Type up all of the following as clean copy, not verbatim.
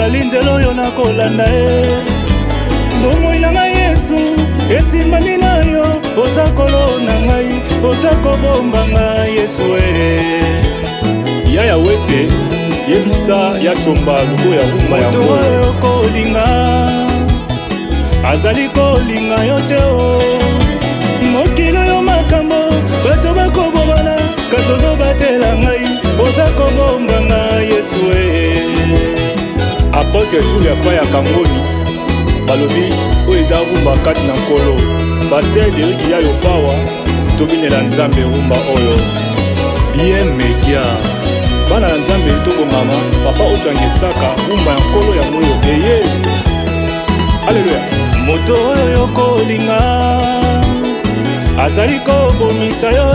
ezali nzela oyo nakolanda ye. Bomoi na ngai Yesu esimbani na yo, oza kolo na ngai, oza kobomba ngai Yesu ya yawete yebisa ya chomba lubo ya rumba ya moto oyo kolinga azali kolinga yo te o. Mokili oyo makambo bato bakobomana, kasi ozobatela ngai, oza kobomba ngai Yesu Apôtre Jules Afa ya Kangoni balobi oyo eza rumba kati na nkolo. Pasteur Deriki ya Yopawa tobinela Nzambe rumba oyo bien media. Bana na Nzambe tobongama papa otangisaka rumba ya nkolo ya moyo eye. Alleluya. Moto oyo kolinga azali kobomisa yo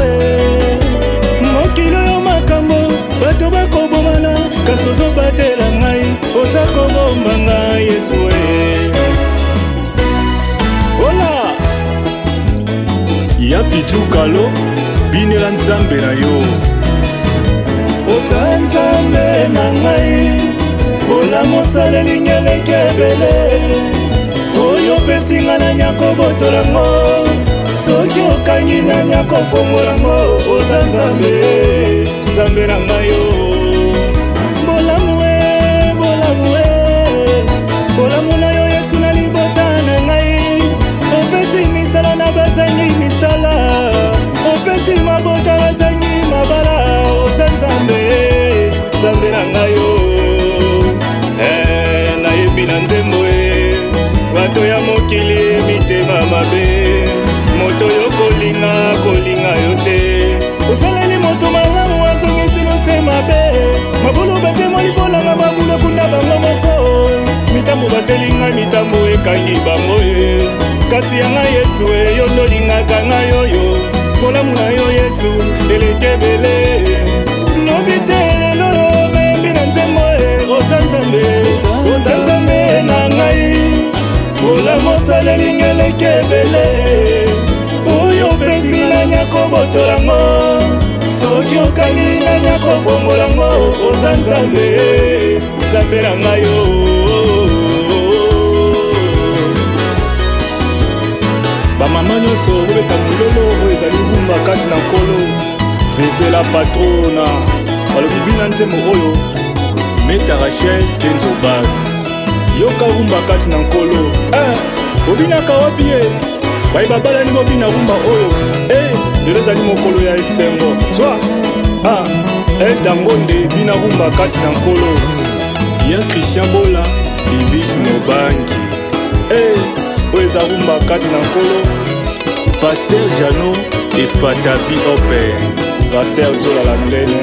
mokili oyo makambo bato bakobomana, kasi ozobatela ngai, oza kobomba ngai Yesu Ola ya Pijukalo binela Nzambe na yo. Oza Nzambe na ngai, bola mosaleli ngeleke ebele oyo pesinga na nyako botolango, soki okangi na nyako fongolango. Oza Nzambe, Nzambe na ngai yo. Bolamu bolamu na yo Yesu na libota na ngai, opesi misala na bazangi misala, opesi mabota bazangi mabala. Oza Nzambe, Nzambe na ngai yo. Nayebi na nzembo bato ya mokili mitema mabe, moto yo kolinga yo te. Osaleli moto malamu azongisi nose mabe, mabulu batemo lipolanga mabulu kunda bango moko. Mitambo batelinga mitambo ekangi bango kasi yanga Yesu yo ndolingaka ngai oyo. Bolamu na yo Yesu elekebele nobitelelo membi na nzembo Oza Nzambe, Oza Nzambe na ngai, bola mosaleli ngeleke ebele oyo pesi na nyako botolango, soki okangi na nyako fongolango. Oza Nzambe, Nzambe na ngai yo. Bamama nyonso obeta mololo oyo ezali rumba kati na nkolo. Veve la patrona balobi bina nzembo oyo Meta Rachel Kenzo Bass yoka rumba kati na nkolo. Obinaka wapi ye? Bayi babalani bobina rumba oyo lelo ezali mokolo ya esengo twa El Dangonde bina rumba kati na nkolo ya Christian Bola Bibish Mobangi oyo eza rumba kati na nkolo. Pasteur Jano et Fatabi Open Pasteur Zola la Ndene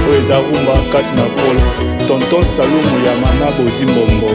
oyo eza rumba kati na nkolo. Tonton Salumu ya Mama Bozimbombo